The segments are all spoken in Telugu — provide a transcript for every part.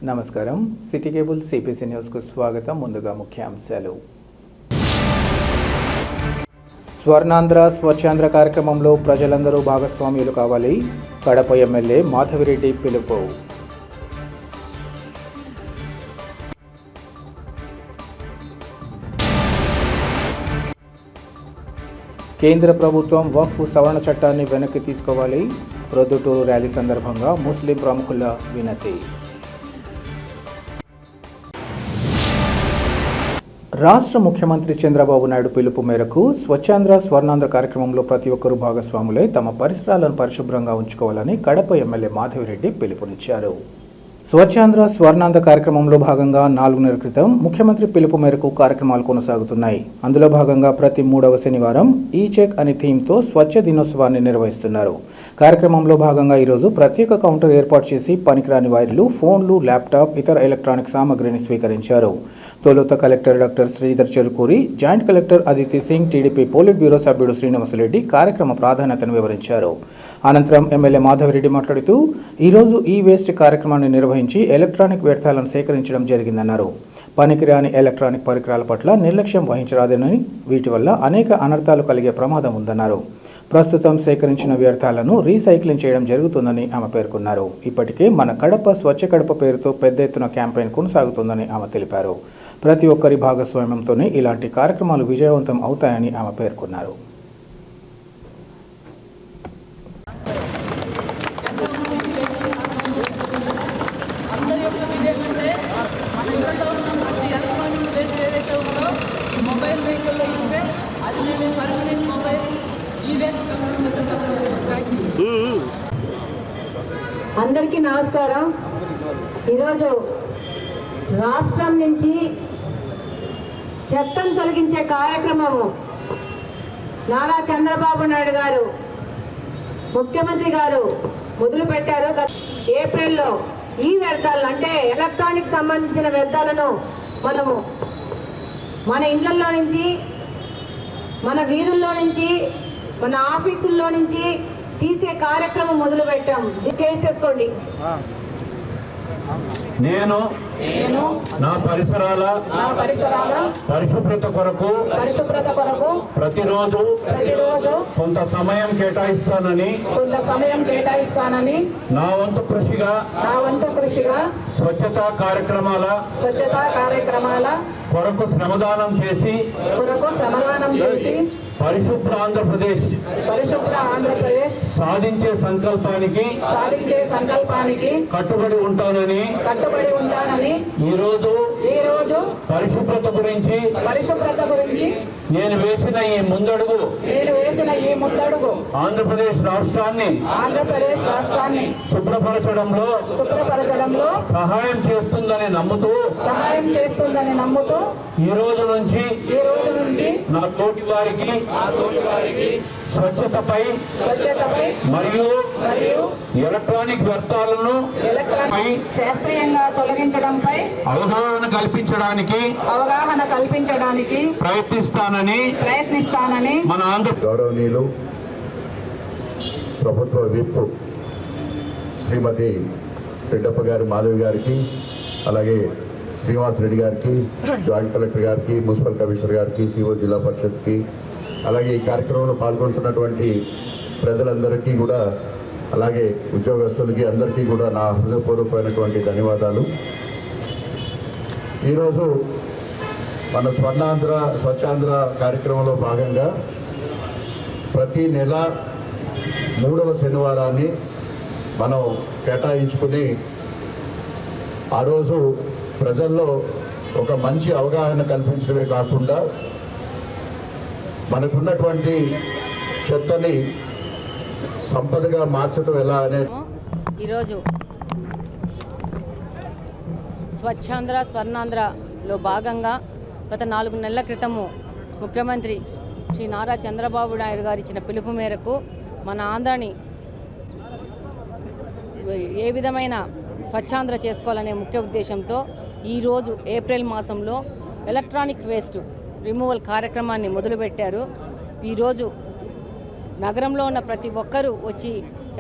నమస్కారం. సిటీ కేబుల్ సిపిసి న్యూస్కు స్వాగతం. ముందుగా ముఖ్యాంశాలు. స్వర్ణాంధ్ర స్వచ్ఛాంధ్ర కార్యక్రమంలో ప్రజలందరూ భాగస్వామ్యులు కావాలి. కడప ఎమ్మెల్యే మాధవిరెడ్డి పిలుపు. కేంద్ర ప్రభుత్వం వక్ఫ్ సవరణ చట్టాన్ని వెనక్కి తీసుకోవాలి. ప్రొద్దుటూరు ర్యాలీ సందర్భంగా ముస్లిం ప్రముఖుల వినతి. రాష్ట్ర ముఖ్యమంత్రి చంద్రబాబు నాయుడు పిలుపు మేరకు స్వచ్ఛాంధ్ర స్వర్ణాంధ్ర కార్యక్రమంలో ప్రతి ఒక్కరూ భాగస్వాములై తమ పరిసరాలను పరిశుభ్రంగా ఉంచుకోవాలని కడప ఎమ్మెల్యే మాధవిరెడ్డి పిలుపునిచ్చారు. స్వచ్ఛాంధ్ర స్వర్ణాంధ్ర కార్యక్రమంలో భాగంగా 4 నెలల క్రితం ముఖ్యమంత్రి పిలుపు మేరకు కార్యక్రమాలు కొనసాగుతున్నాయి. అందులో భాగంగా ప్రతి 3వ శనివారం ఈ చెక్ అనే థీమ్తో స్వచ్ఛ దినోత్సవాన్ని నిర్వహిస్తున్నారు. కార్యక్రమంలో భాగంగా ఈరోజు ప్రత్యేక కౌంటర్ ఏర్పాటు చేసి పనికిరాని వైర్లు, ఫోన్లు, ల్యాప్టాప్, ఇతర ఎలక్ట్రానిక్ సామగ్రిని స్వీకరించారు. తొలుత collector doctor Sridhar Cherukuri, joint collector Aditi Singh, TDP polit bureau సభ్యుడు శ్రీనివాసరెడ్డి కార్యక్రమ ప్రాధాన్యతను వివరించారు. అనంతరం ఎమ్మెల్యే మాధవిరెడ్డి మాట్లాడుతూ ఈరోజు ఈ వేస్ట్ కార్యక్రమాన్ని నిర్వహించి ఎలక్ట్రానిక్ వ్యర్థాలను సేకరించడం జరిగిందన్నారు. పనికిరాని ఎలక్ట్రానిక్ పరికరాల పట్ల నిర్లక్ష్యం వహించరాదని, వీటి వల్ల అనేక అనర్థాలు కలిగే ప్రమాదం ఉందన్నారు. ప్రస్తుతం సేకరించిన వ్యర్థాలను రీసైక్లింగ్ చేయడం జరుగుతుందని ఆమె పేర్కొన్నారు. ఇప్పటికే మన కడప స్వచ్ఛ కడప పేరుతో పెద్ద ఎత్తున క్యాంపెయిన్ కొనసాగుతుందని ఆమె తెలిపారు. ప్రతి ఒక్కరి భాగస్వామ్యంతోనే ఇలాంటి కార్యక్రమాలు విజయవంతం అవుతాయని ఆమె పేర్కొన్నారు. అందరికీ నమస్కారం. ఈరోజు రాష్ట్రం నుంచి చెత్తను తొలగించే కార్యక్రమము నారా చంద్రబాబు నాయుడు గారు ముఖ్యమంత్రి గారు మొదలుపెట్టారు. ఏప్రిల్లో ఈ వ్యర్థాలను, అంటే ఎలక్ట్రానిక్ సంబంధించిన వ్యర్థాలను మనము మన ఇళ్లలో నుంచి, మన వీధుల్లో నుంచి, మన ఆఫీసుల్లో నుంచి తీసే కార్యక్రమం మొదలు పెట్టాం. చేసేసుకోండి. నేను నా పరిసరాల పరిశుభ్రత కొరకు ప్రతిరోజు కొంత సమయం కేటాయిస్తానని నా వంతు కృషిగా స్వచ్ఛతా కార్యక్రమాల కొరకు శ్రమదానం చేసి పరిశుభ్ర ఆంధ్రప్రదేశ్ సాధించే సంకల్పానికి కట్టుబడి ఉంటానని ఈ రోజు పరిశుభ్రత గురించి నేను వేసిన ఈ ముందడుగు ఆంధ్రప్రదేశ్ రాష్ట్రాన్ని శుభ్రపరచడంలో సహాయం చేస్తుందని నమ్ముతూ ఈ రోజు నుంచి నా తోటి వారికి స్వచ్ఛతపై మరియు ఎలక్ట్రానిక్ వ్యర్థాలను శాస్త్రీయంగా తొలగించడంపై అవగాహన కల్పించడానికి ప్రయత్నిస్తానని మన ఆంధ్ర గౌరవనీయులు ప్రభుత్వ విప్ శ్రీమతి రెడ్డప్ప గారి మాధవి గారికి, అలాగే శ్రీనివాసరెడ్డి గారికి, జాయింట్ కలెక్టర్ గారికి, మున్సిపల్ కమిషనర్ గారికి, సిఓ జిల్లా పరిషత్కి, అలాగే ఈ కార్యక్రమంలో పాల్గొంటున్నటువంటి ప్రజలందరికీ కూడా, అలాగే ఉద్యోగస్తులకి అందరికీ కూడా నా హృదయపూర్వకమైనటువంటి ధన్యవాదాలు. ఈరోజు మన స్వచ్ఛాంధ్ర కార్యక్రమంలో భాగంగా ప్రతి నెల 3వ శనివారాన్ని మనం కేటాయించుకుని ఆ రోజు ప్రజల్లో ఒక మంచి అవగాహన కల్పించడమే కాకుండా మనకున్నటువంటి చెత్తని సంపదగా మార్చడం ఎలా అనే ఈరోజు స్వచ్ఛాంధ్ర స్వర్ణాంధ్రలో భాగంగా గత 4 నెలల క్రితము ముఖ్యమంత్రి శ్రీ నారా చంద్రబాబు నాయుడు గారు ఇచ్చిన పిలుపు మేరకు మన ఆంధ్రాని ఏ విధమైన స్వచ్ఛాంధ్ర చేసుకోవాలనే ముఖ్య ఉద్దేశంతో ఈరోజు ఏప్రిల్ మాసంలో ఎలక్ట్రానిక్ వేస్ట్ రిమూవల్ కార్యక్రమాన్ని మొదలుపెట్టారు. ఈరోజు నగరంలో ఉన్న ప్రతి ఒక్కరూ వచ్చి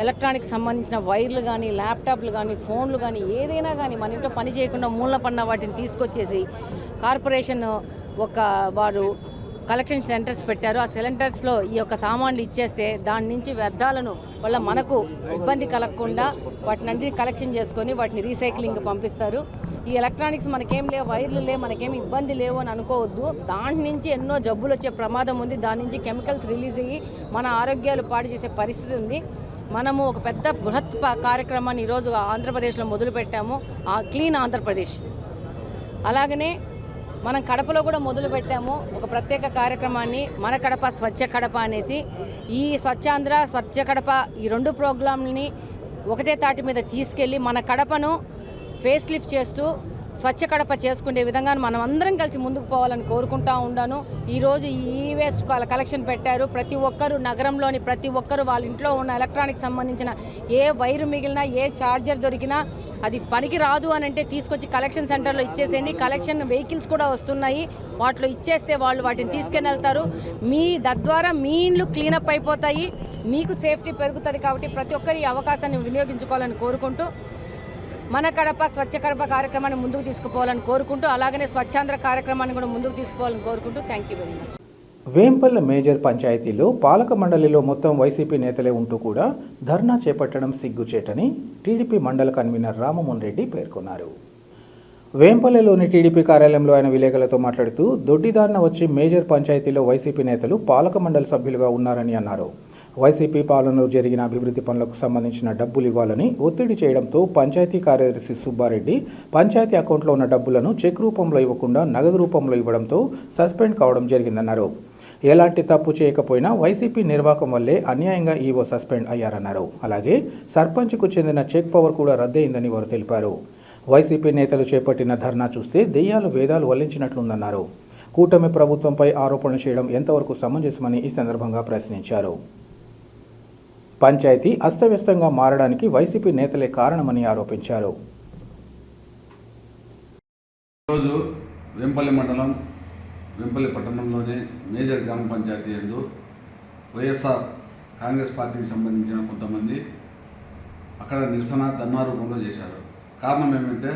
ఎలక్ట్రానిక్స్ సంబంధించిన వైర్లు కానీ, ల్యాప్టాప్లు కానీ, ఫోన్లు కానీ, ఏదైనా కానీ మన ఇంట్లో పని చేయకుండా మూలన పడిన వాటిని తీసుకొచ్చేసి కార్పొరేషన్ వారు కలెక్షన్ సెంటర్స్ పెట్టారు. ఆ సెంటర్స్లో ఈ యొక్క సామాన్లు ఇచ్చేస్తే దాని నుంచి వ్యర్థాలను వల్ల మనకు ఇబ్బంది కలగకుండా వాటిని కలెక్షన్ చేసుకొని వాటిని రీసైక్లింగ్ పంపిస్తారు. ఈ ఎలక్ట్రానిక్స్ మనకేం లేవు, వైర్లు లేవు, మనకేం ఇబ్బంది లేవు అని అనుకోవద్దు. దాని నుంచి ఎన్నో జబ్బులు వచ్చే ప్రమాదం ఉంది. దాని నుంచి కెమికల్స్ రిలీజ్ అయ్యి మన ఆరోగ్యాలు పాడు చేసే పరిస్థితి ఉంది. మనము ఒక పెద్ద బృహత్ కార్యక్రమాన్ని ఈరోజు ఆంధ్రప్రదేశ్లో మొదలుపెట్టాము, క్లీన్ ఆంధ్రప్రదేశ్. అలాగనే మనం కడపలో కూడా మొదలుపెట్టాము ఒక ప్రత్యేక కార్యక్రమాన్ని, మన కడప స్వచ్ఛ కడప అనేసి. ఈ స్వచ్ఛాంధ్ర, స్వచ్ఛ కడప ఈ 2 ప్రోగ్రాంలని ఒకటే తాటి మీద తీసుకెళ్ళి మన కడపను ఫేస్ లిఫ్ట్ చేస్తూ స్వచ్ఛ కడప చేసుకునే విధంగా మనం అందరం కలిసి ముందుకు పోవాలని కోరుకుంటా ఉన్నాను. ఈరోజు ఈ వేస్ట్ కలెక్షన్ పెట్టారు. ప్రతి ఒక్కరు, నగరంలోని ప్రతి ఒక్కరు వాళ్ళ ఇంట్లో ఉన్న ఎలక్ట్రానిక్ సంబంధించిన ఏ వైరు మిగిలినా, ఏ ఛార్జర్ దొరికినా అది పనికి రాదు అని అంటే తీసుకొచ్చి కలెక్షన్ సెంటర్లో ఇచ్చేసేయండి. కలెక్షన్ వెహికల్స్ కూడా వస్తున్నాయి, వాటిలో ఇచ్చేస్తే వాళ్ళు వాటిని తీసుకుని వెళ్తారు. తద్వారా మీ ఇండ్లు క్లీనప్ అయిపోతాయి, మీకు సేఫ్టీ పెరుగుతుంది. కాబట్టి ప్రతి ఒక్కరు ఈ అవకాశాన్ని వినియోగించుకోవాలని కోరుకుంటూ మన కడప స్వచ్ఛ కడప కార్యక్రమాన్ని ముందుకు తీసుకుపోవాలని కోరుకుంటూ, అలాగనే స్వచ్ఛాంధ్ర కార్యక్రమాన్ని కూడా ముందుకు తీసుకోవాలని కోరుకుంటూ thank you very much. Vempalle major పంచాయతీలో పాలక మండలిలో మొత్తం వైసీపీ నేతలే ఉంటూ కూడా ధర్నా చేపట్టడం సిగ్గుచేటని టీడీపీ మండల కన్వీనర్ రామమోహన్ రెడ్డి పేర్కొన్నారు. వేంపల్లెలోని టీడీపీ కార్యాలయంలో ఆయన విలేకరులతో మాట్లాడుతూ దొడ్డిదారిన వచ్చి మేజర్ పంచాయతీలో వైసీపీ నేతలు పాలక మండలి సభ్యులుగా ఉన్నారని అన్నారు. వైసీపీ పాలనలో జరిగిన అభివృద్ధి పనులకు సంబంధించిన డబ్బులు ఇవ్వాలని ఒత్తిడి చేయడంతో పంచాయతీ కార్యదర్శి సుబ్బారెడ్డి పంచాయతీ అకౌంట్లో ఉన్న డబ్బులను చెక్ రూపంలో ఇవ్వకుండా నగదు రూపంలో ఇవ్వడంతో సస్పెండ్ కావడం జరిగిందన్నారు. ఎలాంటి తప్పు చేయకపోయినా వైసీపీ నిర్వాహకం వల్లే అన్యాయంగా ఈవో సస్పెండ్ అయ్యారన్నారు. అలాగే సర్పంచ్కు చెందిన చెక్ పవర్ కూడా రద్దయిందని వారు తెలిపారు. వైసీపీ నేతలు చేపట్టిన ధర్నా చూస్తే దెయ్యాలు వేదాలు వల్లించినట్లుందన్నారు. కూటమి ప్రభుత్వంపై ఆరోపణలు చేయడం ఎంతవరకు సమంజసమని ఈ సందర్భంగా ప్రశ్నించారు. పంచాయతీ అస్తవ్యస్తంగా మారడానికి వైసీపీ నేతలే కారణమని ఆరోపించారు. ఈరోజు వేంపల్లి మండలం, వేంపల్లి పట్టణంలోని మేజర్ గ్రామ పంచాయతీ యందు వైఎస్ఆర్ కాంగ్రెస్ పార్టీకి సంబంధించిన కొంతమంది అక్కడ నిరసన ధర్నా రూపంలో చేశారు. కారణం ఏమంటే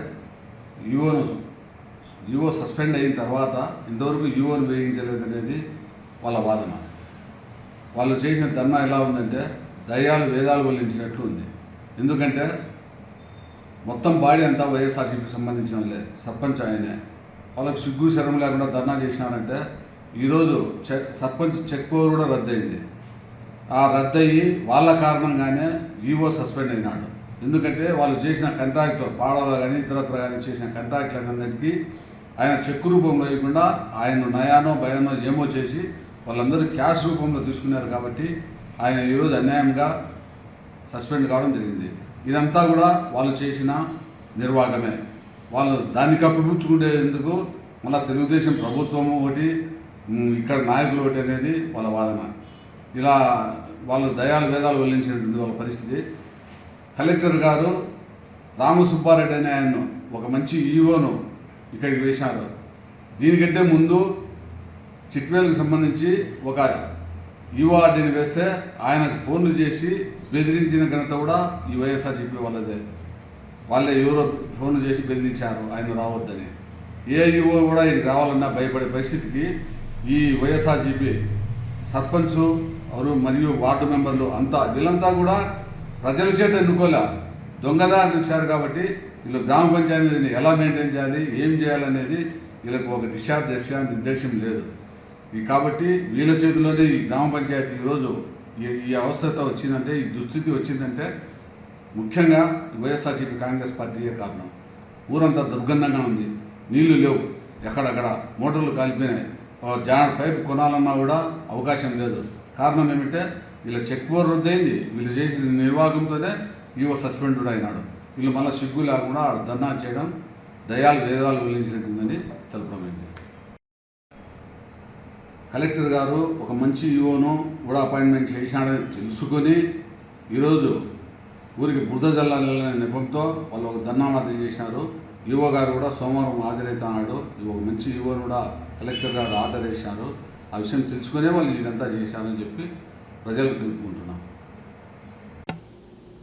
ఈవో సస్పెండ్ అయిన తర్వాత ఇంతవరకు ఈవోను వేయించలేదనేది వాళ్ళ వాదన. వాళ్ళు చేసిన ధర్నా ఎలా ఉందంటే దయ్యాలు వేదాలు వల్లించినట్లు ఉంది. ఎందుకంటే మొత్తం బాడీ అంతా వైఎస్ఆర్సీపీకి సంబంధించిన వాళ్ళే, సర్పంచ్ ఆయనే. వాళ్ళకు సిగ్గు శరం లేకుండా ధర్నా చేసినారంటే ఈరోజు సర్పంచ్ చెక్ పవర్ కూడా రద్దయింది. ఆ రద్దయ్యి వాళ్ళ కారణంగానే ఈవో సస్పెండ్ అయినాడు. ఎందుకంటే వాళ్ళు చేసిన కాంట్రాక్టులు పాడలో కానీ ఇతరత్ర కానీ చేసిన కాంట్రాక్టులన్నింటికీ ఆయన చెక్ రూపంలో ఇవ్వకుండా ఆయన నయానో భయానో ఏమో చేసి వాళ్ళందరూ క్యాష్ రూపంలో తీసుకున్నారు. కాబట్టి ఆయన ఈరోజు అన్యాయంగా సస్పెండ్ కావడం జరిగింది. ఇదంతా కూడా వాళ్ళు చేసిన నిర్వాహకమే. వాళ్ళు దాన్ని కప్పిపుచ్చుకునేందుకు మళ్ళీ తెలుగుదేశం ప్రభుత్వము ఒకటి, ఇక్కడ నాయకులు ఒకటి అనేది వాళ్ళ వాదన. ఇలా వాళ్ళు దయాలు వేదాలు వల్లించినటువంటి వాళ్ళ పరిస్థితి. కలెక్టర్ గారు రామసుబ్బారెడ్డి అనే ఆయన్ను ఒక మంచి ఈవోను ఇక్కడికి వేశారు. దీనికంటే ముందు చిట్వేల్కి సంబంధించి ఒక ఈవో ఆర్డీని వేస్తే ఆయనకు ఫోన్లు చేసి బెదిరించిన ఘనత కూడా ఈ వైఎస్ఆర్సీపీ వాళ్ళదే. వాళ్ళే ఎవరో ఫోన్లు చేసి బెదిరించారు ఆయన రావద్దని. ఏ ఈవో కూడా ఇది రావాలన్నా భయపడే పరిస్థితికి ఈ వైఎస్ఆర్సీపీ సర్పంచ్ మరియు వార్డు మెంబర్లు అంతా వీళ్ళంతా కూడా ప్రజల చేత ఎన్నుకోలే, దొంగదారిని వచ్చారు. కాబట్టి వీళ్ళు గ్రామ పంచాయతీని ఎలా మెయింటైన్ చేయాలి, ఏం చేయాలనేది వీళ్ళకు ఒక నిర్దేశం లేదు. కాబట్టి వీళ్ళ చేతిలోనే ఈ గ్రామ పంచాయతీ ఈరోజు ఈ అవస్థతో వచ్చిందంటే, ఈ దుస్థితి వచ్చిందంటే ముఖ్యంగా వైఎస్ఆర్సీపీ కాంగ్రెస్ పార్టీయే కారణం. ఊరంతా దుర్గంధంగా ఉంది, నీళ్లు లేవు, ఎక్కడక్కడ మోటార్లు కాలిపోయినాయి, జాడ పైపు కొనాలన్నా కూడా అవకాశం లేదు. కారణం ఏమంటే వీళ్ళ చెక్ పవర్ రద్దయింది. వీళ్ళు చేసిన నిర్వాహకంతోనే ఈవో సస్పెండ్ అయినాడు. వీళ్ళు మళ్ళీ సిగ్గు లేకుండా ధర్నా చేయడం దయాలు వేదాలు వల్లించినట్టుందని తెలపమైంది. కలెక్టర్ గారు ఒక మంచి ఈవోను కూడా అపాయింట్మెంట్ చేసినాడని తెలుసుకొని ఈరోజు ఊరికి బురద జల్లాలనే నెపంతో వాళ్ళు ఒక ధర్నా మాత్రం చేసినారు. ఈవో గారు కూడా సోమవారం హాజరవుతున్నాడు. ఒక మంచి ఈవోను కూడా కలెక్టర్ గారు ఆర్డర్ చేశారు. ఆ విషయం తెలుసుకునే వాళ్ళు ఇదంతా చేశారని చెప్పి ప్రజలకు తెలుపుకుంటున్నాం.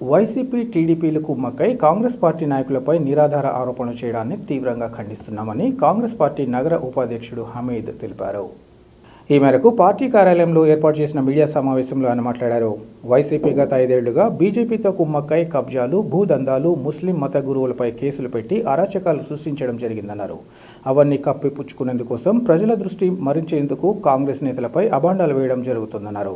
వైసీపీ టీడీపీలకు కుమ్మక్కై కాంగ్రెస్ పార్టీ నాయకులపై నిరాధార ఆరోపణలు చేయడాన్ని తీవ్రంగా ఖండిస్తున్నామని కాంగ్రెస్ పార్టీ నగర ఉపాధ్యక్షుడు హమీద్ తెలిపారు. ఈ మేరకు పార్టీ కార్యాలయంలో ఏర్పాటు చేసిన మీడియా సమావేశంలో ఆయన మాట్లాడారు. వైసీపీ గత 5 ఏళ్లుగా బీజేపీతో కుమ్మక్కై కబ్జాలు, భూదందాలు, ముస్లిం మత గురువులపై కేసులు పెట్టి అరాచకాలు సృష్టించడం జరిగిందన్నారు. అవన్నీ కప్పిపుచ్చుకునేందుకోసం ప్రజల దృష్టి మరించేందుకు కాంగ్రెస్ నేతలపై అబాండాలు వేయడం జరుగుతుందన్నారు.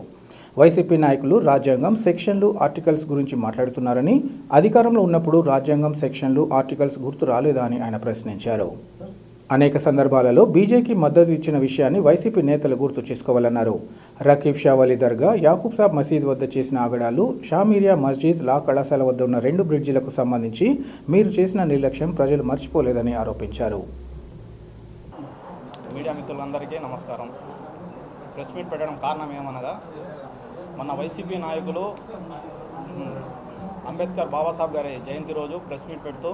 వైసీపీ నాయకులు రాజ్యాంగం, సెక్షన్లు, ఆర్టికల్స్ గురించి మాట్లాడుతున్నారని, అధికారంలో ఉన్నప్పుడు రాజ్యాంగం, సెక్షన్లు, ఆర్టికల్స్ గుర్తు రాలేదా అని ఆయన ప్రశ్నించారు. అనేక సందర్భాలలో బీజేపీకి మద్దతు ఇచ్చిన విషయాన్ని వైసీపీ నేతలు గుర్తు చేసుకోవాలన్నారు. రకీబ్ షా వలీ దర్గా, యాకూబ్ సాబ్ మసీద్ వద్ద చేసిన ఆగడాలు, షామీరియా మస్జిద్, లా కళాశాల వద్ద ఉన్న 2 బ్రిడ్జిలకు సంబంధించి మీరు చేసిన నిర్లక్ష్యం ప్రజలు మర్చిపోలేదని ఆరోపించారు. మీడియా మిత్రులందరికీ నమస్కారం. ప్రెస్ మీట్ పెట్టడం కారణం ఏమనగా, మన వైసీపీ నాయకులు అంబేద్కర్ బాబాసాహెబ్ గారి జయంతి రోజు ప్రెస్ మీట్ పెడుతూ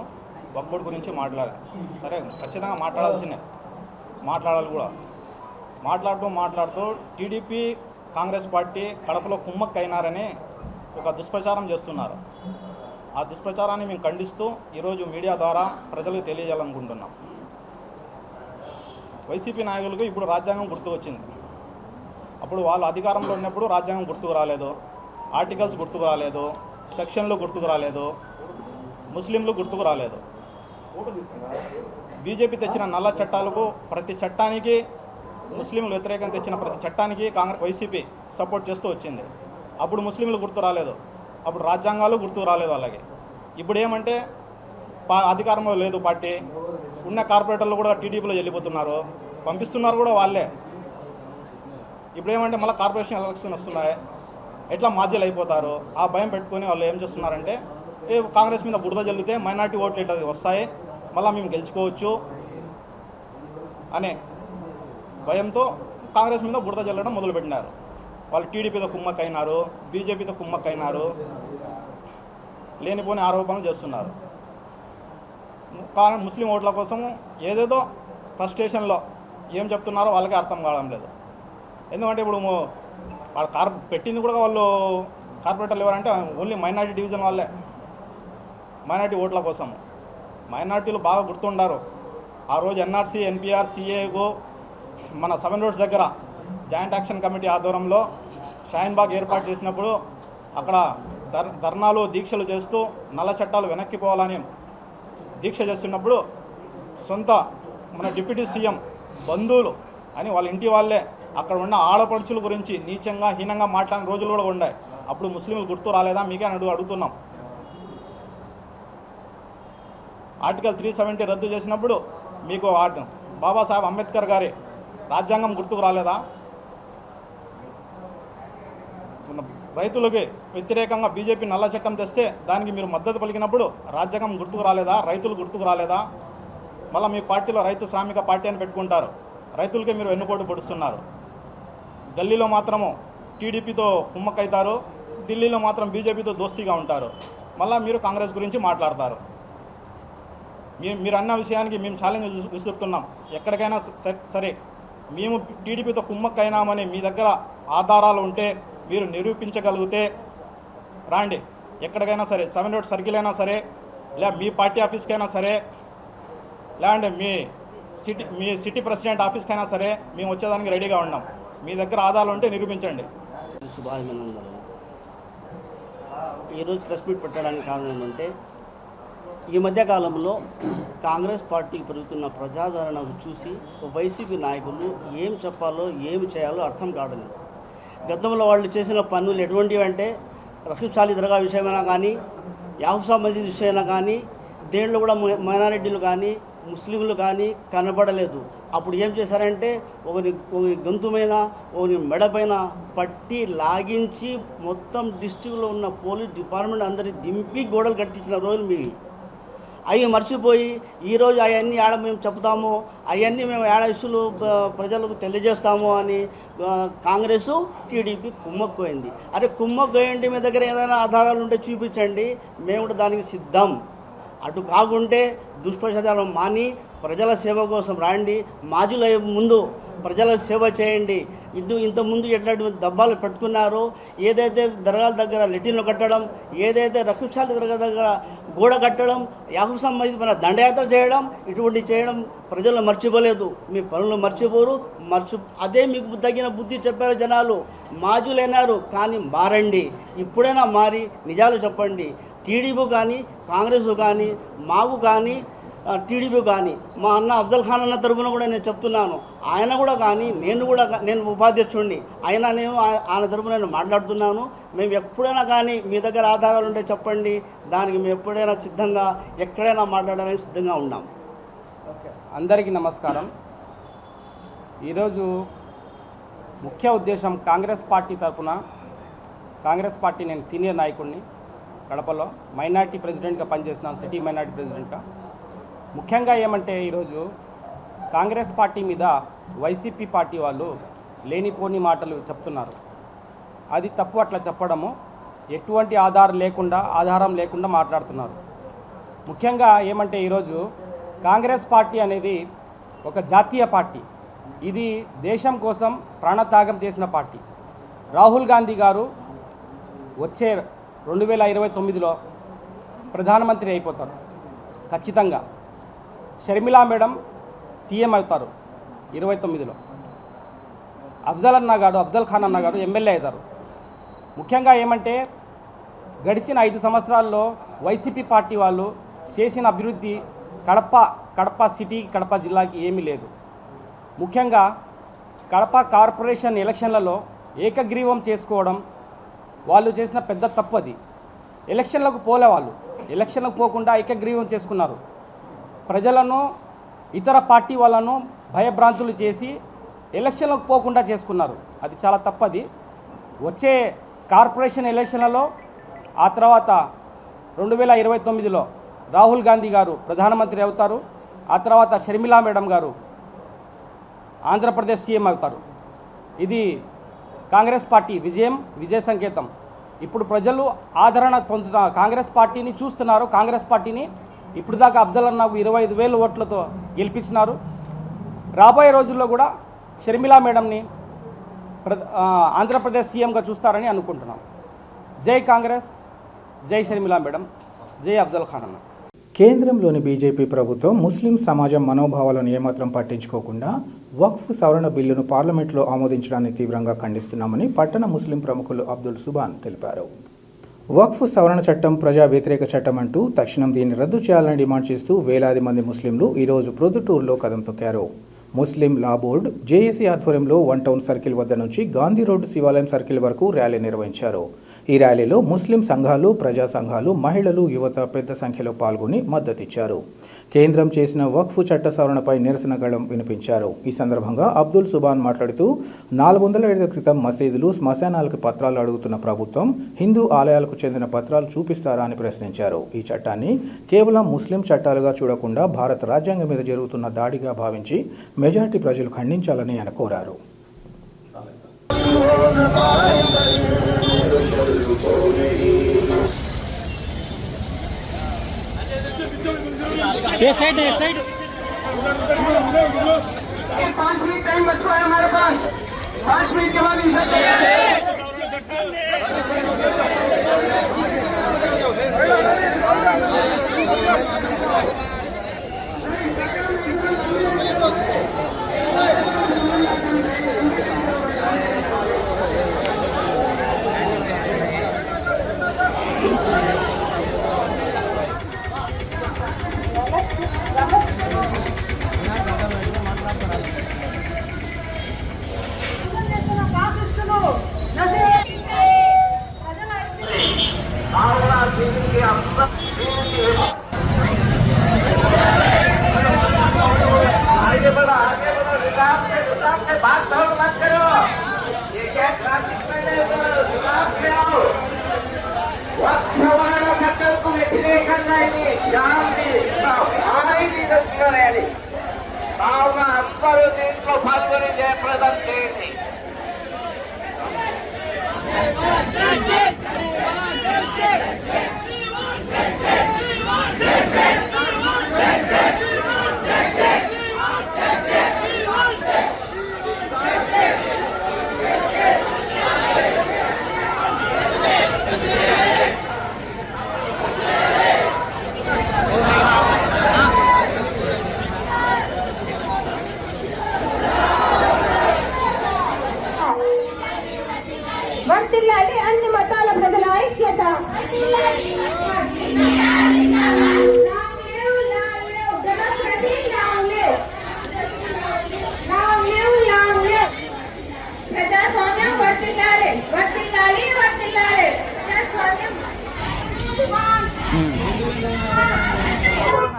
వక్ఫ్ గురించి మాట్లాడారు. సరే, ఖచ్చితంగా మాట్లాడాలి కూడా. మాట్లాడుతూ టీడీపీ, కాంగ్రెస్ పార్టీ కడపలో కుమ్మక్కైనారని ఒక దుష్ప్రచారం చేస్తున్నారు. ఆ దుష్ప్రచారాన్ని మేము ఖండిస్తూ ఈరోజు మీడియా ద్వారా ప్రజలకు తెలియజేయాలనుకుంటున్నాం. వైసీపీ నాయకులకు ఇప్పుడు రాజ్యాంగం గుర్తు వచ్చింది. అప్పుడు వాళ్ళు అధికారంలో ఉన్నప్పుడు రాజ్యాంగం గుర్తుకు రాలేదు, ఆర్టికల్స్ గుర్తుకు రాలేదు, సెక్షన్లు గుర్తుకు రాలేదు, ముస్లింలు గుర్తుకు రాలేదు. బీజేపీ తెచ్చిన నల్ల చట్టాలకు, ప్రతి చట్టానికి, ముస్లింలు వ్యతిరేకంగా తెచ్చిన ప్రతి చట్టానికి వైసీపీ సపోర్ట్ చేస్తూ వచ్చింది. అప్పుడు ముస్లింలు గుర్తు రాలేదు, అప్పుడు రాజ్యాంగాలు గుర్తుకు రాలేదు వాళ్ళకి. ఇప్పుడు ఏమంటే అధికారంలో లేదు పార్టీ, ఉన్న కార్పొరేటర్లు కూడా టీడీపీలో వెళ్ళిపోతున్నారు, పంపిస్తున్నారు కూడా వాళ్ళే. ఇప్పుడు ఏమంటే మళ్ళీ కార్పొరేషన్ ఎలక్షన్ వస్తున్నాయి, ఎట్లా మాజీలు అయిపోతారు. ఆ భయం పెట్టుకొని వాళ్ళు ఏం చేస్తున్నారంటే, కాంగ్రెస్ మీద బురద జల్లితే మైనార్టీ ఓట్లు ఇట్లా వస్తాయి, మళ్ళీ మేము గెలుచుకోవచ్చు అనే భయంతో కాంగ్రెస్ మీద బురద జల్లడం మొదలుపెట్టినారు. వాళ్ళు టీడీపీతో కుమ్మక్కైనారు, బీజేపీతో కుమ్మక్కైనారు, లేనిపోని ఆరోపణలు చేస్తున్నారు. కానీ ముస్లిం ఓట్ల కోసం ఏదేదో ఫ్రస్ట్రేషన్లో ఏం చెప్తున్నారో వాళ్ళకే అర్థం కావడం లేదు. ఎందుకంటే ఇప్పుడు పెట్టింది కూడా వాళ్ళు కార్పొరేటర్లు ఎవరంటే ఓన్లీ మైనార్టీ డివిజన్ వాళ్ళే, మైనార్టీ ఓట్ల కోసం. మైనార్టీలు బాగా గుర్తుండారు. ఆ రోజు ఎన్ఆర్సీ, ఎన్పిఆర్, సిఏకు మన 7 రోడ్స్ దగ్గర జాయింట్ యాక్షన్ కమిటీ ఆధ్వర్యంలో షాహీన్బాగ్ ఏర్పాటు చేసినప్పుడు అక్కడ ధర్నాలు, దీక్షలు చేస్తూ నల్ల చట్టాలు వెనక్కి పోవాలని దీక్ష చేస్తున్నప్పుడు సొంత మన డిప్యూటీ సీఎం బంధువులు అని వాళ్ళ ఇంటి వాళ్ళే అక్కడ ఉన్న ఆడపడుచుల గురించి నీచంగా, హీనంగా మాట్లాడిన రోజులు కూడా ఉన్నాయి. అప్పుడు ముస్లింలు గుర్తు రాలేదా మీకే అడుగుతున్నాం. ఆర్టికల్ 370 రద్దు చేసినప్పుడు మీకు బాబాసాహెబ్ అంబేద్కర్ గారి రాజ్యాంగం గుర్తుకు రాలేదా? రైతులకి వ్యతిరేకంగా బీజేపీ నల్ల చట్టం తెస్తే దానికి మీరు మద్దతు పలికినప్పుడు రాజ్యాంగం గుర్తుకు రాలేదా? రైతులు గుర్తుకు రాలేదా? మళ్ళీ మీ పార్టీలో రైతు శ్రామిక పార్టీ అని పెట్టుకుంటారు, రైతులకే మీరు వెన్నుపోటు పొడుస్తున్నారు. గల్లీలో మాత్రము టీడీపీతో కుమ్మక్కైతారు, ఢిల్లీలో మాత్రం బీజేపీతో దోస్తీగా ఉంటారు. మళ్ళీ మీరు కాంగ్రెస్ గురించి మాట్లాడతారు. మీరు అన్న విషయానికి మేము ఛాలెంజ్ విసురుతున్నాం. ఎక్కడికైనా సరే మేము టీడీపీతో కుమ్మక్కైనామని మీ దగ్గర ఆధారాలు ఉంటే, మీరు నిరూపించగలిగితే రాండి. ఎక్కడికైనా సరే, 7 రోడ్ సర్కిల్ అయినా సరే, లేదా మీ పార్టీ ఆఫీస్కైనా సరే, లేదంటే మీ సిటీ ప్రెసిడెంట్ ఆఫీస్కైనా సరే మేము వచ్చేదానికి రెడీగా ఉన్నాం. మీ దగ్గర ఆధారాలు ఉంటే నిరూపించండి. శుభాభినందనలు. ఈరోజు ప్రెస్ మీట్ పెట్టడానికి కారణం ఏంటంటే, ఈ మధ్యకాలంలో కాంగ్రెస్ పార్టీకి పెరుగుతున్న ప్రజాదరణ చూసి వైసీపీ నాయకులు ఏం చెప్పాలో, ఏమి చేయాలో అర్థం కావడం లేదు. గతంలో వాళ్ళు చేసిన పనులు ఎటువంటివి అంటే, రకీబ్ షా వలీ దర్గా విషయమైనా కానీ, యాకూబ్ సాబ్ మసీద్ విషయమైనా కానీ, దేంట్లో కూడా మైనారిటీలు కానీ, ముస్లింలు కానీ కనబడలేదు. అప్పుడు ఏం చేశారంటే, ఒకరి గొంతు మీద, ఒకరి మెడపైన పట్టి లాగించి మొత్తం డిస్ట్రిక్ట్లో ఉన్న పోలీస్ డిపార్ట్మెంట్ అందరినీ దింపి గోడలు కట్టించిన రోజులు మీవి. అవి మర్చిపోయి ఈరోజు అవన్నీ ఆడ మేము చెప్తాము, అవన్నీ మేము ఏడ ఇష్యూలు ప్రజలకు తెలియజేస్తాము అని కాంగ్రెస్, టీడీపీ కుమ్మక్కుపోయింది. అరే కుమ్మక్కుపోయింది, మీ దగ్గర ఏదైనా ఆధారాలు ఉంటే చూపించండి, మేము కూడా దానికి సిద్ధం. అటు కాకుంటే దుష్ప్రచారం మాని ప్రజల సేవ కోసం రాండి. మాజీల ముందు ప్రజల సేవ చేయండి. ఇంతకుముందు ఎట్లాంటి దబ్బాలు పెట్టుకున్నారో, ఏదైతే దర్గాల దగ్గర లెటిన్లు కట్టడం, ఏదైతే రక్షాల దర్గా దగ్గర గోడ కట్టడం, యాహూబ్ సంబంధించిన దండయాత్ర చేయడం, ఇటువంటి చేయడం ప్రజలు మర్చిపోలేదు. మీ పనులు మర్చిపోరు. అదే మీకు తగిన బుద్ధి చెప్పారు జనాలు. మాజీలైనారు కానీ మారండి. ఇప్పుడైనా మారి నిజాలు చెప్పండి. టీడీపీ కానీ కాంగ్రెస్ కానీ మాకు కానీ టీడీపీ కానీ మా అన్న అఫ్జల్ ఖాన్ అన్న తరపున కూడా నేను చెప్తున్నాను. ఆయన కూడా కానీ నేను ఉపాధ్యక్షుడిని అయినా ఆయన తరపున నేను మాట్లాడుతున్నాను. మేము ఎప్పుడైనా కానీ మీ దగ్గర ఆధారాలు ఉంటే చెప్పండి. దానికి మేము ఎప్పుడైనా సిద్ధంగా ఎక్కడైనా మాట్లాడడానికి సిద్ధంగా ఉన్నాం. అందరికీ నమస్కారం. ఈరోజు ముఖ్య ఉద్దేశం కాంగ్రెస్ పార్టీ తరపున, కాంగ్రెస్ పార్టీ నేను సీనియర్ నాయకుడిని, కడపలో మైనార్టీ ప్రెసిడెంట్గా పనిచేస్తున్నాను, సిటీ మైనార్టీ ప్రెసిడెంట్గా. ముఖ్యంగా ఏమంటే ఈరోజు కాంగ్రెస్ పార్టీ మీద వైసీపీ పార్టీ వాళ్ళు లేనిపోని మాటలు చెప్తున్నారు. అది తప్పు. అట్లా చెప్పడము ఎటువంటి ఆధారం లేకుండా మాట్లాడుతున్నారు. ముఖ్యంగా ఏమంటే ఈరోజు కాంగ్రెస్ పార్టీ అనేది ఒక జాతీయ పార్టీ. ఇది దేశం కోసం ప్రాణత్యాగం చేసిన పార్టీ. రాహుల్ గాంధీ గారు వచ్చే 2029లో ప్రధానమంత్రి అయిపోతారు ఖచ్చితంగా. షర్మిలా మేడం సీఎం అవుతారు 29లో. అఫ్జల్ ఖాన్ అన్న గారు ఎమ్మెల్యే అవుతారు. ముఖ్యంగా ఏమంటే గడిచిన 5 సంవత్సరాల్లో వైసీపీ పార్టీ వాళ్ళు చేసిన అభివృద్ధి కడప సిటీ, కడప జిల్లాకి ఏమీ లేదు. ముఖ్యంగా కడప కార్పొరేషన్ ఎలక్షన్లలో ఏకగ్రీవం చేసుకోవడం వాళ్ళు చేసిన పెద్ద తప్పు. అది ఎలక్షన్లకు పోలే, వాళ్ళు ఎలక్షన్లకు పోకుండా ఏకగ్రీవం చేసుకున్నారు. ప్రజలను, ఇతర పార్టీ వాళ్ళను భయభ్రాంతులు చేసి ఎలక్షన్లకు పోకుండా చేసుకున్నారు. అది చాలా తప్పది. వచ్చే కార్పొరేషన్ ఎలక్షన్లలో ఆ తర్వాత 2029లో రాహుల్ గాంధీ గారు ప్రధానమంత్రి అవుతారు. ఆ తర్వాత షర్మిలా మేడం గారు ఆంధ్రప్రదేశ్ సీఎం అవుతారు. ఇది కాంగ్రెస్ పార్టీ విజయ సంకేతం. ఇప్పుడు ప్రజలు ఆదరణ పొందుతున్న కాంగ్రెస్ పార్టీని చూస్తున్నారు. కాంగ్రెస్ పార్టీని ఇప్పుడు దాకా అఫ్జల్ అన్నకు 25,000 ఓట్లతో గెలిపించినారు. రాబోయే రోజుల్లో కూడా షర్మిలా మేడంని ఆంధ్రప్రదేశ్ సీఎంగా చూస్తారని అనుకుంటున్నాం. జై కాంగ్రెస్, జై షర్మిలా మేడం, జై అఫ్జల్ ఖాన్ అన్న. కేంద్రంలోని బీజేపీ ప్రభుత్వం ముస్లిం సమాజం మనోభావాలను ఏమాత్రం పట్టించుకోకుండా వక్ఫ్ సవరణ బిల్లును పార్లమెంట్లో ఆమోదించడాన్ని తీవ్రంగా ఖండిస్తున్నామని పట్టణ ముస్లిం ప్రముఖులు అబ్దుల్ సుబాన్ తెలిపారు. వక్ఫ్ సవరణ చట్టం ప్రజా వ్యతిరేక చట్టం అంటూ తక్షణం దీన్ని రద్దు చేయాలని డిమాండ్ చేస్తూ వేలాది మంది ముస్లింలు ఈరోజు ప్రొద్దుటూరులో కదం తొక్కారు. ముస్లిం లా బోర్డు జేఏసీ ఆధ్వర్యంలో 1 టౌన్ సర్కిల్ వద్ద నుంచి గాంధీ రోడ్డు శివాలయం సర్కిల్ వరకు ర్యాలీ నిర్వహించారు. ఈ ర్యాలీలో ముస్లిం సంఘాలు, ప్రజా సంఘాలు, మహిళలు, యువత పెద్ద సంఖ్యలో పాల్గొని మద్దతిచ్చారు. కేంద్రం చేసిన వక్ఫ్ చట్ట సవరణపై నిరసన గళం వినిపించారు. ఈ సందర్భంగా అబ్దుల్ సుబాన్ మాట్లాడుతూ 400 ఏళ్ల క్రితం మసీదులు, శ్మశానాలకు పత్రాలు అడుగుతున్న ప్రభుత్వం హిందూ ఆలయాలకు చెందిన పత్రాలు చూపిస్తారా అని ప్రశ్నించారు. ఈ చట్టాన్ని కేవలం ముస్లిం చట్టాలుగా చూడకుండా భారత రాజ్యాంగం మీద జరుగుతున్న దాడిగా భావించి మెజారిటీ ప్రజలు ఖండించాలని ఆయన కోరారు. ये साइड 5 मिनट टाइम बचा है हमारे पास. 5 मिनट के बाद అందరూ దీంట్లో పాల్గొని జయప్రదం చేయండి.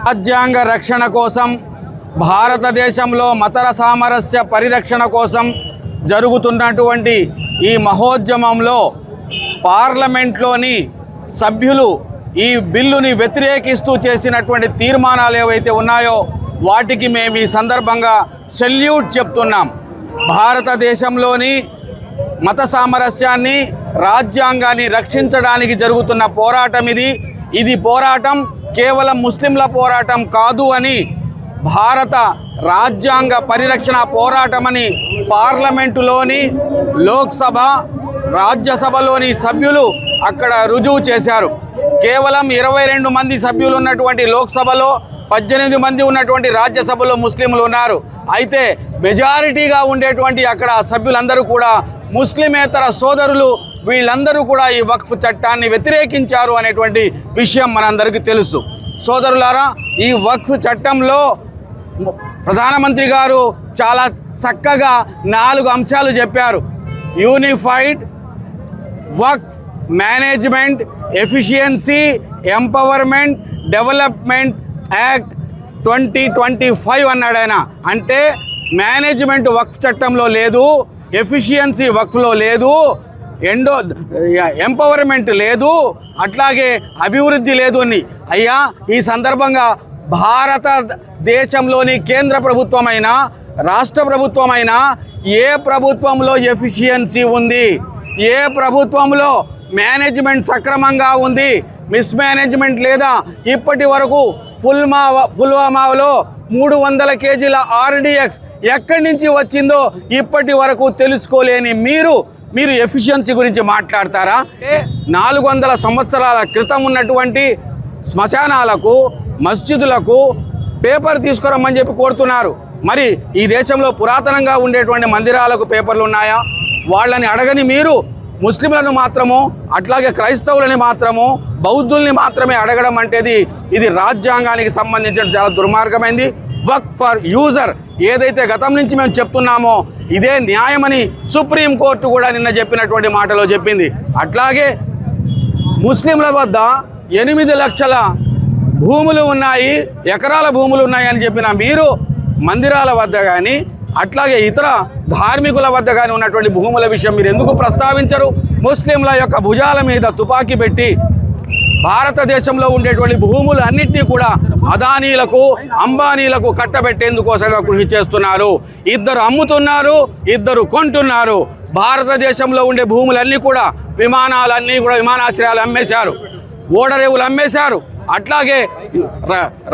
రాజ్యాంగ రక్షణ కోసం, భారతదేశంలో మత సామరస్య పరిరక్షణ కోసం జరుగుతున్నటువంటి ఈ మహోద్యమంలో పార్లమెంట్లోని సభ్యులు ఈ బిల్లుని వ్యతిరేకిస్తూ చేసినటువంటి తీర్మానాలు ఏవైతే ఉన్నాయో వాటికి మేము ఈ సందర్భంగా సెల్యూట్ చెప్తున్నాం. భారతదేశంలోని మత సామరస్యాన్ని, రాజ్యాంగాన్ని రక్షించడానికి జరుగుతున్న పోరాటం ఇది పోరాటం కేవలం ముస్లింల పోరాటం కాదు అని, భారత రాజ్యాంగ పరిరక్షణ పోరాటమని పార్లమెంటులోని, లోక్సభ, రాజ్యసభలోని సభ్యులు అక్కడ రుజువు చేశారు. కేవలం 22 మంది సభ్యులు ఉన్నటువంటి లోక్సభలో 18 మంది ఉన్నటువంటి రాజ్యసభలో ముస్లింలు ఉన్నారు. అయితే మెజారిటీగా ఉండేటువంటి అక్కడ సభ్యులందరూ కూడా ముస్లిమేతర సోదరులు. వీళ్ళందరూ కూడా ఈ వక్ఫ్ చట్టాన్ని వ్యతిరేకించారు అనేటువంటి విషయం మనందరికీ తెలుసు. సోదరులారా, ఈ వక్ఫ్ చట్టంలో ప్రధానమంత్రి గారు చాలా చక్కగా 4 అంశాలు చెప్పారు. Unified Waqf management, efficiency, empowerment, development act 2025 అన్నాడు ఆయన. అంటే మేనేజ్మెంట్ వక్ఫ్ చట్టంలో లేదు, ఎఫిషియన్సీ వక్ఫ్లో లేదు, ఎంపవర్మెంట్ లేదు, అట్లాగే అభివృద్ధి లేదు అని. అయ్యా, ఈ సందర్భంగా భారతదేశంలోని కేంద్ర ప్రభుత్వమైనా, రాష్ట్ర ప్రభుత్వమైనా ఏ ప్రభుత్వంలో ఎఫిషియన్సీ ఉంది, ఏ ప్రభుత్వంలో మేనేజ్మెంట్ సక్రమంగా ఉంది, మిస్మేనేజ్మెంట్ లేదా? ఇప్పటి వరకు పుల్వామాలో 300 కేజీల RDX ఎక్కడి నుంచి వచ్చిందో ఇప్పటి వరకు తెలుసుకోలేని మీరు ఎఫిషియన్సీ గురించి మాట్లాడతారా? 400 సంవత్సరాల క్రితం ఉన్నటువంటి శ్మశానాలకు, మస్జిదులకు పేపర్ తీసుకురమ్మని చెప్పి కోరుతున్నారు. మరి ఈ దేశంలో పురాతనంగా ఉండేటువంటి మందిరాలకు పేపర్లు ఉన్నాయా? వాళ్ళని అడగని మీరు ముస్లింలను మాత్రము, అట్లాగే క్రైస్తవులని మాత్రము, బౌద్ధుల్ని మాత్రమే అడగడం అంటే ఇది రాజ్యాంగానికి సంబంధించిన చాలా దుర్మార్గమైంది. వర్క్ ఫర్ యూజర్ ఏదైతే గతం నుంచి మేము చెప్తున్నామో ఇదే న్యాయమని సుప్రీంకోర్టు కూడా నిన్న చెప్పినటువంటి మాటలో చెప్పింది. అట్లాగే ముస్లింల వద్ద 8 లక్షల భూములు ఉన్నాయి, ఎకరాల భూములు ఉన్నాయని చెప్పిన మీరు మందిరాల వద్ద కానీ, అట్లాగే ఇతర ధార్మికుల వద్ద కానీ ఉన్నటువంటి భూముల విషయం మీరు ఎందుకు ప్రస్తావించరు? ముస్లింల యొక్క భుజాల మీద తుపాకీ పెట్టి భారతదేశంలో ఉండేటువంటి భూములు అన్నింటినీ కూడా అదానీలకు, అంబానీలకు కట్టబెట్టేందుకోసంగా కృషి చేస్తున్నారు. 2 అమ్ముతున్నారు, 2 కొంటున్నారు. భారతదేశంలో ఉండే భూములన్నీ కూడా, విమానాలన్నీ కూడా, విమానాశ్రయాలు అమ్మేశారు, ఓడరేవులు అమ్మేశారు, అట్లాగే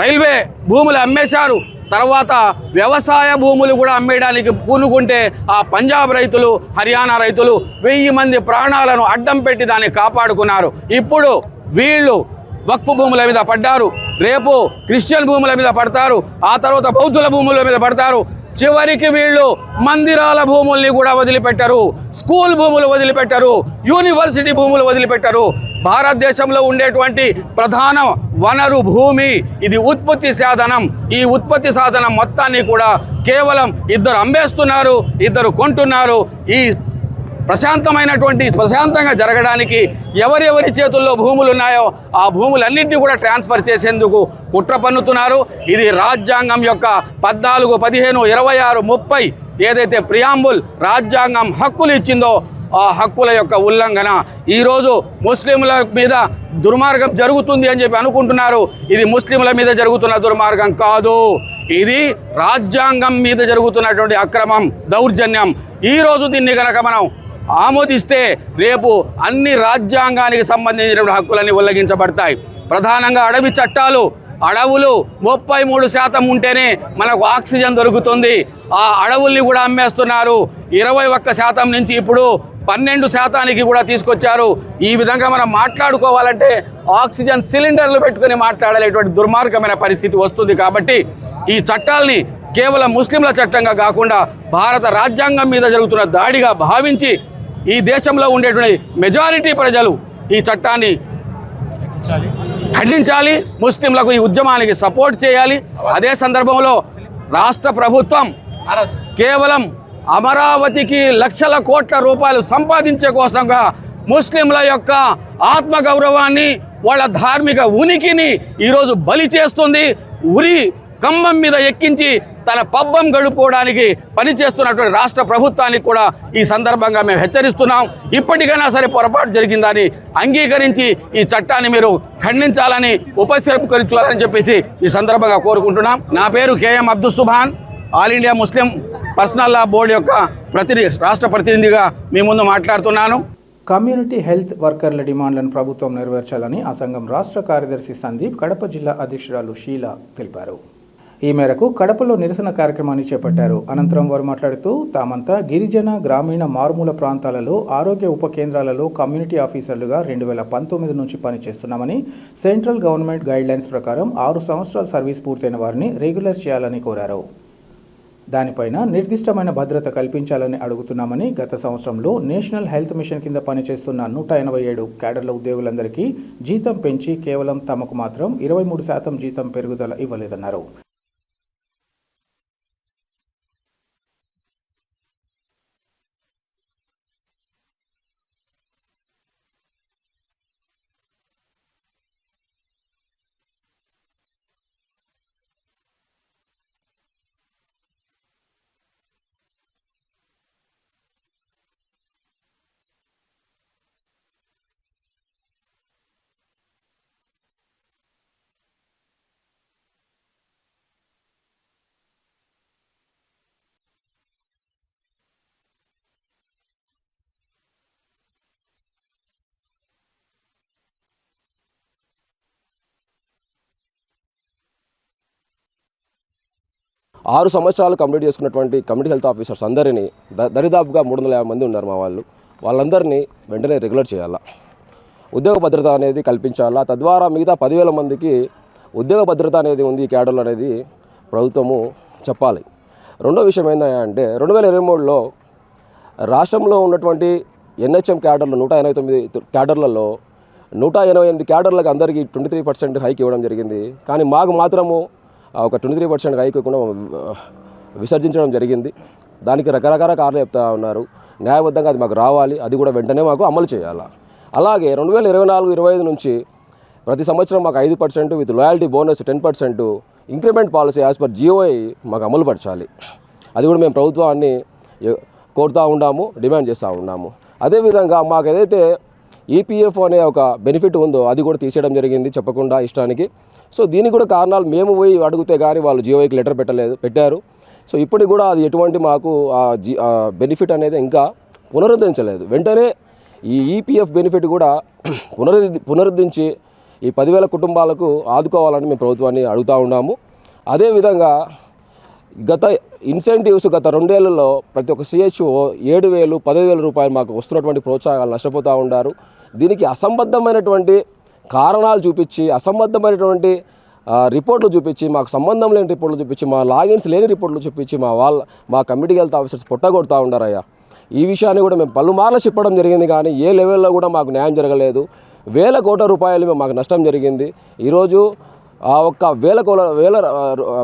రైల్వే భూములు అమ్మేశారు. తర్వాత వ్యవసాయ భూములు కూడా అమ్మేయడానికి పూనుకుంటే ఆ పంజాబ్ రైతులు, హర్యానా రైతులు 1000 మంది ప్రాణాలను అడ్డం పెట్టి దాన్ని కాపాడుకున్నారు. ఇప్పుడు వీళ్ళు వక్ఫ్ భూముల మీద పడ్డారు, రేపు క్రిస్టియన్ భూముల మీద పడతారు, ఆ తర్వాత బౌద్ధుల భూముల మీద పడతారు. చివరికి వీళ్ళు మందిరాల భూముల్ని కూడా వదిలిపెట్టరు, స్కూల్ భూములు వదిలిపెట్టరు, యూనివర్సిటీ భూములు వదిలిపెట్టరు. భారతదేశంలో ఉండేటువంటి ప్రధాన వనరు భూమి. ఇది ఉత్పత్తి సాధనం. ఈ ఉత్పత్తి సాధనం మొత్తాన్ని కూడా కేవలం 2 అమ్మేస్తున్నారు, 2 కొంటున్నారు. ఈ ప్రశాంతంగా జరగడానికి ఎవరెవరి చేతుల్లో భూములు ఉన్నాయో ఆ భూములన్నింటినీ కూడా ట్రాన్స్ఫర్ చేసేందుకు కుట్ర పన్నుతున్నారు. ఇది రాజ్యాంగం యొక్క 14, 15, 26, 30 ఏదైతే ప్రియాంబుల్ రాజ్యాంగం హక్కులు ఇచ్చిందో ఆ హక్కుల యొక్క ఉల్లంఘన. ఈరోజు ముస్లింల మీద దుర్మార్గం జరుగుతుంది అని చెప్పి అనుకుంటున్నారు. ఇది ముస్లింల మీద జరుగుతున్న దుర్మార్గం కాదు, ఇది రాజ్యాంగం మీద జరుగుతున్నటువంటి అక్రమం, దౌర్జన్యం. ఈరోజు దీన్ని కనుక మనం ఆమోదిస్తే రేపు అన్ని రాజ్యాంగానికి సంబంధించిన హక్కులన్నీ ఉల్లంఘించబడతాయి. ప్రధానంగా అడవి చట్టాలు. అడవులు 33% ఉంటేనే మనకు ఆక్సిజన్ దొరుకుతుంది. ఆ అడవుల్ని కూడా అమ్మేస్తున్నారు. 21% నుంచి ఇప్పుడు 12% కూడా తీసుకొచ్చారు. ఈ విధంగా మనం మాట్లాడుకోవాలంటే ఆక్సిజన్ సిలిండర్లు పెట్టుకుని మాట్లాడలేటువంటి దుర్మార్గమైన పరిస్థితి వస్తుంది. కాబట్టి ఈ చట్టాల్ని కేవలం ముస్లింల చట్టంగా కాకుండా భారత రాజ్యాంగం మీద జరుగుతున్న దాడిగా భావించి ఈ దేశంలో ఉండేటువంటి మెజారిటీ ప్రజలు ఈ చట్టాన్ని ఖండించాలి, ముస్లింలకు ఈ ఉద్యమానికి సపోర్ట్ చేయాలి. అదే సందర్భంలో రాష్ట్ర ప్రభుత్వం కేవలం అమరావతికి లక్షల కోట్ల రూపాయలు సంపాదించే కోసంగా ముస్లింల యొక్క ఆత్మగౌరవాన్ని, వాళ్ళ ధార్మిక ఉనికిని ఈరోజు బలి చేస్తుంది. ఉరి కంబం మీద ఎక్కించి తన పబ్బం గడుపుకోవడానికి పనిచేస్తున్నటువంటి రాష్ట్ర ప్రభుత్వానికి కూడా ఈ సందర్భంగా మేము హెచ్చరిస్తున్నాం. ఇప్పటికైనా సరే పొరపాటు జరిగిందని అంగీకరించి ఈ చట్టాన్ని మీరు ఖండించాలని ఉపసంహరించాలని చెప్పేసి ఈ సందర్భంగా కోరుకుంటున్నాం. నా పేరు KM Abdul Subhan, all India Muslim personal law board యొక్క రాష్ట్ర ప్రతినిధిగా మీ ముందు మాట్లాడుతున్నాను. కమ్యూనిటీ హెల్త్ వర్కర్ల డిమాండ్లను ప్రభుత్వం నెరవేర్చాలని ఆ సంఘం రాష్ట్ర కార్యదర్శి సందీప్, కడప జిల్లా అధ్యక్షురాలు షీలా తెలిపారు. ఈ మేరకు కడపలో నిరసన కార్యక్రమాన్ని చేపట్టారు. అనంతరం వారు మాట్లాడుతూ తామంతా గిరిజన, గ్రామీణ, మారుమూల ప్రాంతాలలో ఆరోగ్య ఉప కేంద్రాలలో కమ్యూనిటీ ఆఫీసర్లుగా 2019 నుంచి పనిచేస్తున్నామని, సెంట్రల్ గవర్నమెంట్ గైడ్లైన్స్ ప్రకారం 6 సంవత్సరాల సర్వీస్ పూర్తయిన వారిని రెగ్యులర్ చేయాలని కోరారు. దానిపైన నిర్దిష్టమైన భద్రత కల్పించాలని అడుగుతున్నామని, గత సంవత్సరంలో నేషనల్ హెల్త్ మిషన్ కింద పనిచేస్తున్న 187 క్యాడర్ల ఉద్యోగులందరికీ జీతం పెంచి కేవలం తమకు మాత్రం 23% జీతం పెరుగుదల ఇవ్వలేదన్నారు. ఆరు సంవత్సరాలు కంప్లీట్ చేసుకున్నటువంటి కమ్యూనిటీ హెల్త్ ఆఫీసర్స్ అందరినీ దరిదాపుగా 350 మంది ఉన్నారు మా వాళ్ళందరినీ వెంటనే రెగ్యులర్ చేయాలా, ఉద్యోగ భద్రత అనేది కల్పించాలా. తద్వారా మిగతా 10,000 మందికి ఉద్యోగ భద్రత అనేది ఉంది ఈ క్యాడర్లు అనేది ప్రభుత్వము చెప్పాలి. రెండో విషయం ఏంటంటే 2023లో రాష్ట్రంలో ఉన్నటువంటి ఎన్హెచ్ఎం క్యాడర్లు 189 క్యాడర్లలో 188 క్యాడర్లకు అందరికీ 23% హైక్ ఇవ్వడం జరిగింది. కానీ మాకు మాత్రము ఒక 23% హైక్ ఇవ్వకుండా విసర్జించడం జరిగింది. దానికి రకరకాల కారణాలు చెప్తా ఉన్నారు. న్యాయబద్ధంగా అది మాకు రావాలి, అది కూడా వెంటనే మాకు అమలు చేయాలి. అలాగే 2024-25 నుంచి ప్రతి సంవత్సరం మాకు 5% with loyalty bonus 10% increment policy as per జియోఐ మాకు అమలు పరచాలి. అది కూడా మేము ప్రభుత్వాన్ని కోరుతూ ఉన్నాము, డిమాండ్ చేస్తూ ఉన్నాము. అదేవిధంగా మాకు ఏదైతే ఈపీఎఫ్ అనే ఒక బెనిఫిట్ ఉందో అది కూడా తీసేయడం జరిగింది చెప్పకుండా ఇష్టానికి. సో దీనికి కూడా కారణాలు మేము పోయి అడిగితే కానీ వాళ్ళు జియోఐకి లెటర్ పెట్టారు. సో ఇప్పటికి కూడా అది ఎటువంటి మాకు బెనిఫిట్ అనేది ఇంకా పునరుద్ధరించలేదు. వెంటనే ఈ ఈపీఎఫ్ బెనిఫిట్ కూడా పునరుద్ధరించి ఈ 10,000 కుటుంబాలకు ఆదుకోవాలని మేము ప్రభుత్వాన్ని అడుగుతూ ఉన్నాము. అదేవిధంగా గత ఇన్సెంటివ్స్ గత 2 ఏళ్లలో ప్రతి ఒక్క సిహెచ్ఓ 7,000, 10,000 రూపాయలు మాకు వస్తున్నటువంటి ప్రోత్సాహాలు నష్టపోతూ ఉన్నారు. దీనికి అసంబద్ధమైనటువంటి కారణాలు చూపించి, అసంబద్ధమైనటువంటి రిపోర్ట్లు చూపించి, మాకు సంబంధం లేని రిపోర్ట్లు చూపించి, మా లాగిన్స్ లేని రిపోర్ట్లు చూపించి మా కమ్యూనిటీ హెల్త్ ఆఫీసర్స్ పొట్టగొడతా ఉన్నారయ్యా. ఈ విషయాన్ని కూడా మేము పలుమార్లు చెప్పడం జరిగింది, కానీ ఏ లెవెల్లో కూడా మాకు న్యాయం జరగలేదు. 1,000 కోట్ల రూపాయలు మాకు నష్టం జరిగింది. ఈరోజు ఆ ఒక్క 1,000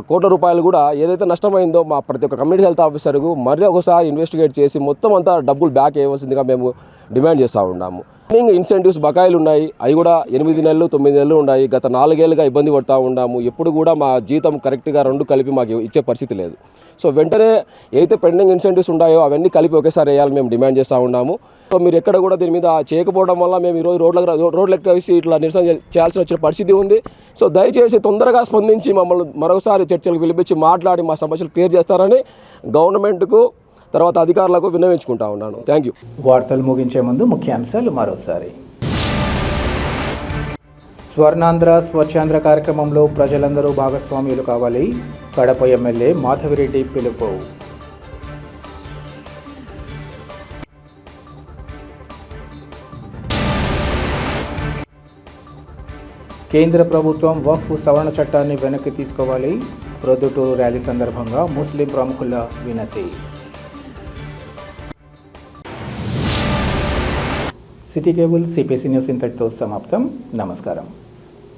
కోట్ల రూపాయలు కూడా ఏదైతే నష్టమైందో మా ప్రతి ఒక్క కమ్యూనిటీ హెల్త్ ఆఫీసర్కు మరీ ఒకసారి ఇన్వెస్టిగేట్ చేసి మొత్తం అంతా డబ్బులు బ్యాక్ ఇవ్వాల్సిందిగా మేము డిమాండ్ చేస్తూ ఉన్నాము. ఇన్సెంటివ్స్ బకాయిలు ఉన్నాయి, అవి కూడా 8 నెలలు 9 నెలలు ఉన్నాయి. గత 4 ఏళ్ళుగా ఇబ్బంది పడుతూ ఉన్నాము. ఎప్పుడు కూడా మా జీతం కరెక్ట్గా 2 కలిపి మాకు ఇచ్చే పరిస్థితి లేదు. సో వెంటనే ఏదైతే పెండింగ్ ఇన్సెంటివ్స్ ఉన్నాయో అవన్నీ కలిపి ఒకేసారి వేయాలని మేము డిమాండ్ చేస్తూ ఉన్నాము. సో మీరు ఎక్కడ కూడా దీని మీద చేయకపోవడం వల్ల మేము ఈరోజు రోడ్లకు వేసి ఇట్లా నిరసన చేయాల్సిన వచ్చిన పరిస్థితి ఉంది. సో దయచేసి తొందరగా స్పందించి మమ్మల్ని మరొకసారి చర్చలకు పిలిపించి మాట్లాడి మా సమస్యలు క్లియర్ చేస్తారని గవర్నమెంట్కు తర్వాత అధికారులకు విన్నవించుకుంటా ఉన్నాను. Thank you. వార్తలు ముగించే ముందు ముఖ్యాంశాలు మరోసారి. స్వర్ణాంధ్ర స్వచ్ఛాంధ్ర కార్యక్రమంలో ప్రజలందరూ భాగస్వామ్యులు కావాలి, కడప ఎమ్మెల్యే మాధవిరెడ్డి పిలుపు. కేంద్ర ప్రభుత్వం వక్ఫ్ సవరణ చట్టాన్ని వెనక్కి తీసుకోవాలి, ప్రొద్దుటూరు ర్యాలీ సందర్భంగా ముస్లిం ప్రముఖుల వినతి. సిటీ కేబుల్ సిపిసి న్యూస్ ఇంతటితో సమాప్తం. నమస్కారం.